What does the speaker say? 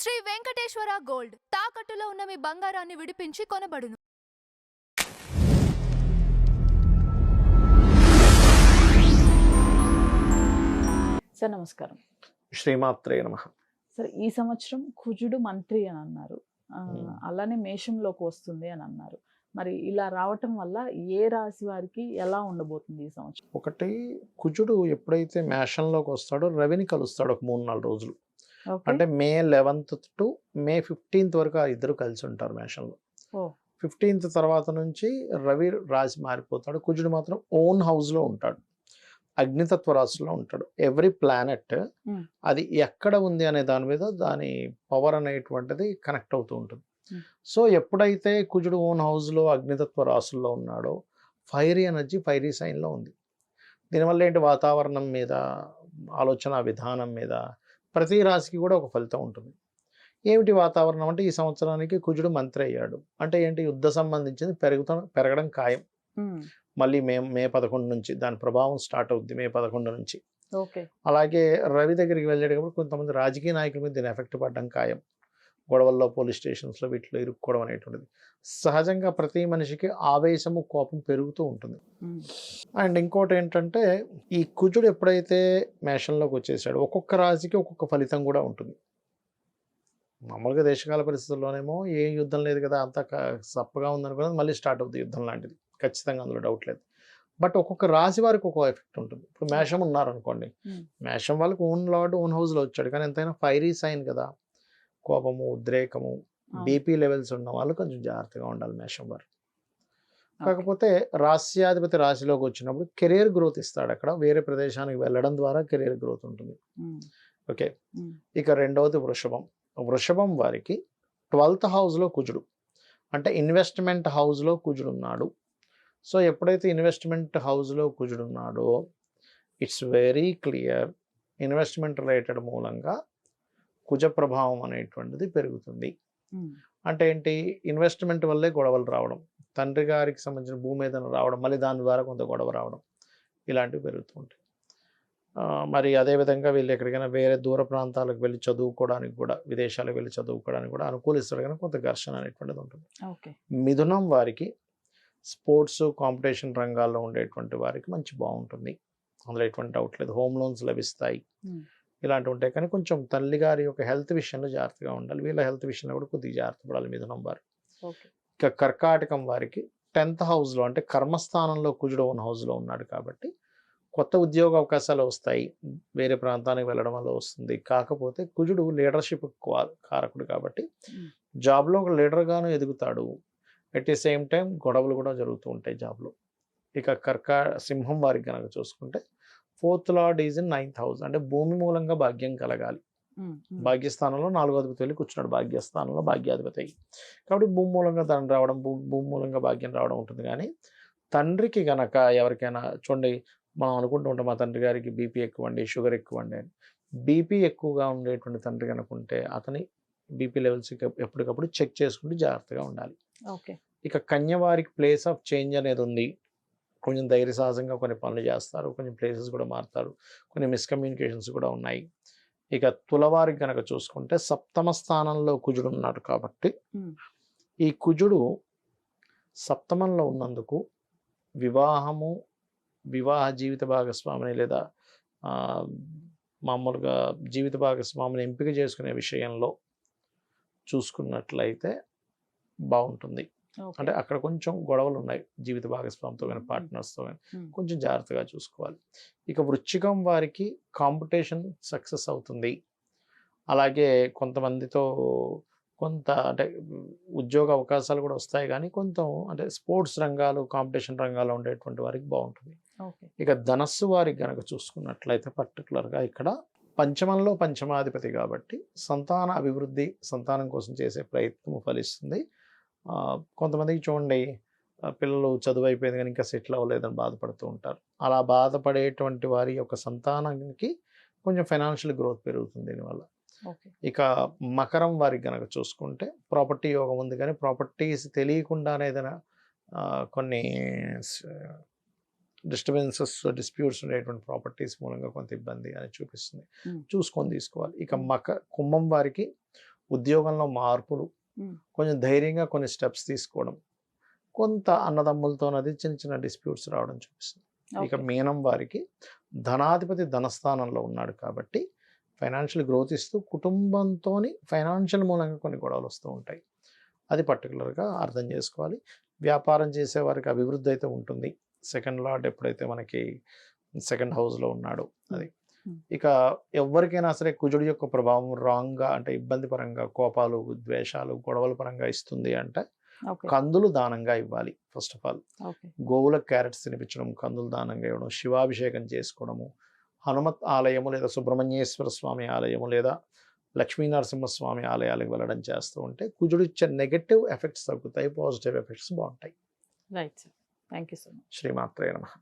Shri Venkateswara gold తాకట్టులో ఉన్న మీ బంగారాన్ని విడిపించి కొనబడును. సార్ నమస్కారం. శ్రీమాత్రే నమః. సార్ ఈ సంవత్సరం కుజుడు మంత్రి అని అన్నారు, అలానే మేషంలోకి వస్తుంది అని అన్నారు. మరి ఇలా రావటం వల్ల ఏ రాశి వారికి ఎలా ఉండబోతుంది ఈ సంవత్సరం? ఒకటి, కుజుడు ఎప్పుడైతే మేషంలోకి వస్తాడో రవిని కలుస్తాడు ఒక 3-4 రోజులు. అంటే మే 11th టు మే 15th వరకు ఆ ఇద్దరు కలిసి ఉంటారు మేషంలో. 15th తర్వాత నుంచి రవి రాశి మారిపోతాడు. కుజుడు మాత్రం ఓన్ హౌస్ లో ఉంటాడు, అగ్నితత్వ రాశిలో ఉంటాడు. ఎవ్రీ ప్లానెట్ అది ఎక్కడ ఉంది అనే దాని మీద దాని పవర్ అనేటువంటిది కనెక్ట్ అవుతూ ఉంటుంది. సో ఎప్పుడైతే కుజుడు ఓన్ హౌస్లో అగ్నితత్వ రాశుల్లో ఉన్నాడో ఫైరీ ఎనర్జీ ఫైరీ సైన్లో ఉంది. దీనివల్ల ఏంటి, వాతావరణం మీద, ఆలోచన విధానం మీద ప్రతి రాశికి కూడా ఒక ఫలితం ఉంటుంది. ఏమిటి వాతావరణం అంటే, ఈ సంవత్సరానికి కుజుడు మంత్రి అయ్యాడు అంటే ఏంటి, యుద్ధ సంబంధించింది పెరగడం ఖాయం. మళ్ళీ మే 11 నుంచి దాని ప్రభావం స్టార్ట్ అవుద్ది, మే 11 నుంచి. అలాగే రవి దగ్గరికి వెళ్ళేటప్పుడు కొంతమంది రాజకీయ నాయకుల మీద దీని ఎఫెక్ట్ పడడం ఖాయం. గొడవల్లో, పోలీస్ స్టేషన్స్లో వీటిలో ఇరుక్కోవడం అనేటువంటిది సహజంగా ప్రతి మనిషికి ఆవేశము, కోపం పెరుగుతూ ఉంటుంది. అండ్ ఇంకోటి ఏంటంటే, ఈ కుజుడు ఎప్పుడైతే మేషంలోకి వచ్చేసాడు ఒక్కొక్క రాశికి ఒక్కొక్క ఫలితం కూడా ఉంటుంది. మామూలుగా దేశకాల పరిస్థితుల్లోనేమో ఏ యుద్ధం లేదు కదా, అంతా సప్పగా ఉందనుకున్నది మళ్ళీ స్టార్ట్ అవుతుంది యుద్ధం లాంటిది, ఖచ్చితంగా అందులో డౌట్ లేదు. బట్ ఒక్కొక్క రాశి వారికి ఒక్కొక్క ఎఫెక్ట్ ఉంటుంది. ఇప్పుడు మేషం ఉన్నారనుకోండి, మేషం వాళ్ళకి ఓన్ లార్డ్ ఓన్ హౌస్లో వచ్చాడు, కానీ ఎంతైనా ఫైరీ సైన్ కదా, కోపము, ఉద్రేకము, బీపీ లెవెల్స్ ఉన్న వాళ్ళు కొంచెం జాగ్రత్తగా ఉండాలి మేషం వారు. కాకపోతే రాశ్యాధిపతి రాశిలోకి వచ్చినప్పుడు కెరీర్ గ్రోత్ ఇస్తాడు. అక్కడ వేరే ప్రదేశానికి వెళ్ళడం ద్వారా కెరీర్ గ్రోత్ ఉంటుంది. ఓకే, ఇక రెండవది వృషభం. వృషభం వారికి 12th హౌస్లో కుజుడు, అంటే ఇన్వెస్ట్మెంట్ హౌస్లో కుజుడు ఉన్నాడు. సో ఎప్పుడైతే ఇన్వెస్ట్మెంట్ హౌస్లో కుజుడు ఉన్నాడో it's very clear, investment related మూలంగా కుజ ప్రభావం అనేటువంటిది పెరుగుతుంది. అంటే ఏంటి, ఇన్వెస్ట్మెంట్ వల్లే గొడవలు రావడం, తండ్రి గారికి సంబంధించిన భూమి ఏదైనా రావడం, మళ్ళీ దాని ద్వారా కొంత గొడవ రావడం, ఇలాంటివి పెరుగుతూ ఉంటాయి. మరి అదేవిధంగా వీళ్ళు ఎక్కడికైనా వేరే దూర ప్రాంతాలకు వెళ్ళి చదువుకోవడానికి కూడా, విదేశాలకు వెళ్ళి చదువుకోవడానికి కూడా అనుకూలిస్తాడు, కానీ కొంత ఘర్షణ అనేటువంటిది ఉంటుంది. మిథునం వారికి స్పోర్ట్స్, కాంపిటీషన్ రంగాల్లో ఉండేటువంటి వారికి మంచి బాగుంటుంది, అందులో ఎటువంటి డౌట్ లేదు. హోమ్ లోన్స్ లభిస్తాయి, ఇలాంటివి ఉంటాయి. కానీ కొంచెం తల్లి గారి యొక్క హెల్త్ విషయంలో జాగ్రత్తగా ఉండాలి. వీళ్ళ హెల్త్ విషయంలో కూడా కొద్దిగా జాగ్రత్త పడాలి మిథునం వారు. ఇక కర్కాటకం వారికి 10th హౌస్లో, అంటే కర్మస్థానంలో కుజుడు ఓన్ హౌస్లో ఉన్నాడు కాబట్టి కొత్త ఉద్యోగ అవకాశాలు వస్తాయి, వేరే ప్రాంతానికి వెళ్ళడం వల్ల వస్తుంది. కాకపోతే కుజుడు లీడర్షిప్ కారకుడు కాబట్టి జాబ్లో ఒక లీడర్గాను ఎదుగుతాడు. అట్ ది సేమ్ టైం గొడవలు కూడా జరుగుతూ ఉంటాయి జాబ్లో. ఇక సింహం వారికి కనుక చూసుకుంటే 4th lord is in 9th house, అంటే భూమి మూలంగా భాగ్యం కలగాలి. భాగ్యస్థానంలో 4వ అధిపతి వెళ్ళి కూర్చున్నాడు, భాగ్యస్థానంలో భాగ్యాధిపతి. కాబట్టి భూమి మూలంగా ధనం రావడం, భూమి మూలంగా భాగ్యం రావడం ఉంటుంది. కానీ తండ్రికి గనక ఎవరికైనా చూడండి, మనం అనుకుంటూ ఉంటాం మా తండ్రి గారికి బీపీ ఎక్కువ అండి, షుగర్ ఎక్కువ అండి అని. బీపీ ఎక్కువగా ఉండేటువంటి తండ్రి కనుక ఉంటే అతని బీపీ లెవెల్స్ ఎప్పటికప్పుడు చెక్ చేసుకుంటూ జాగ్రత్తగా ఉండాలి. ఇక కన్య వారికి ప్లేస్ ఆఫ్ చేంజ్ అనేది ఉంది, కొంచెం ధైర్య సహజంగా కొన్ని పనులు చేస్తారు, కొంచెం ప్లేసెస్ కూడా మారుతారు, కొన్ని మిస్కమ్యూనికేషన్స్ కూడా ఉన్నాయి. ఇక తులవారికి కనుక చూసుకుంటే 7వ స్థానంలో కుజుడు ఉన్నాడు కాబట్టి ఈ కుజుడు 7మంలో ఉన్నందుకు వివాహ జీవిత భాగస్వామిని లేదా మామూలుగా జీవిత భాగస్వామిని ఎంపిక చేసుకునే విషయంలో చూసుకున్నట్లయితే బాగుంటుంది. అంటే అక్కడ కొంచెం గొడవలు ఉన్నాయి జీవిత భాగస్వామితో కానీ పార్ట్నర్స్తో కానీ, కొంచెం జాగ్రత్తగా చూసుకోవాలి. ఇక వృశ్చికం వారికి కాంపిటీషన్ సక్సెస్ అవుతుంది. అలాగే కొంతమందితో కొంత అంటే ఉద్యోగ అవకాశాలు కూడా వస్తాయి, కానీ కొంచెం అంటే స్పోర్ట్స్ రంగాలు, కాంపిటీషన్ రంగాల్లో ఉండేటువంటి వారికి బాగుంటుంది. ఇక ధనస్సు వారికి కనుక చూసుకున్నట్లయితే పర్టికులర్గా ఇక్కడ పంచమంలో పంచమాధిపతి కాబట్టి సంతాన అభివృద్ధి, సంతానం కోసం చేసే ప్రయత్నం ఫలిస్తుంది. కొంతమందికి చూడండి, పిల్లలు చదువు అయిపోయింది కానీ ఇంకా సెటిల్ అవ్వలేదని బాధపడుతూ ఉంటారు. అలా బాధపడేటువంటి వారి యొక్క సంతానానికి కొంచెం ఫైనాన్షియల్ గ్రోత్ పెరుగుతుంది దీనివల్ల. ఇక మకరం వారికి కనుక చూసుకుంటే ప్రాపర్టీ యోగం ఉంది, కానీ ప్రాపర్టీస్ తెలియకుండానే ఏదైనా కొన్ని డిస్ప్యూట్స్ ఉండేటువంటి ప్రాపర్టీస్ మూలంగా కొంత ఇబ్బంది అని చూపిస్తుంది, చూసుకొని తీసుకోవాలి. ఇక కుంభం వారికి ఉద్యోగంలో మార్పులు, Hmm. కొంచెం ధైర్యంగా కొన్ని స్టెప్స్ తీసుకోవడం, కొంత అన్నదమ్ములతోనది చిన్న చిన్న డిస్ప్యూట్స్ రావడం చూపిస్తుంది. ఇక Okay. మీనం వారికి ధనాధిపతి ధనస్థానంలో ఉన్నాడు కాబట్టి ఫైనాన్షియల్ గ్రోత్ ఇస్తూ కుటుంబంతోని ఫైనాన్షియల్ మూలంగా కొన్ని గొడవలు వస్తూ ఉంటాయి. అది పర్టికులర్గా అర్థం చేసుకోవాలి. వ్యాపారం చేసే వారికి అభివృద్ధి అయితే ఉంటుంది. సెకండ్ లార్డ్ ఎప్పుడైతే మనకి సెకండ్ హౌస్లో ఉన్నాడో అది. ఇక ఎవరికైనా సరే కుజుడి యొక్క ప్రభావం రాంగ్గా అంటే ఇబ్బంది పరంగా కోపాలు, ద్వేషాలు, గొడవల పరంగా ఇస్తుంది అంటే Okay. కందులు దానంగా ఇవ్వాలి. First of all Okay. గోవులకు క్యారెట్స్ తినిపించడం, కందులు దానంగా ఇవ్వడం, శివాభిషేకం చేసుకోవడము, హనుమత్ ఆలయము లేదా సుబ్రహ్మణ్యేశ్వర స్వామి ఆలయము లేదా లక్ష్మీ నరసింహస్వామి ఆలయాలకు వెళ్ళడం చేస్తూ ఉంటే కుజుడు ఇచ్చే నెగటివ్ ఎఫెక్ట్స్ తగ్గుతాయి, పాజిటివ్ ఎఫెక్ట్స్ బాగుంటాయి. Right, sir. Thank you so much. శ్రీమాత్రే నమః.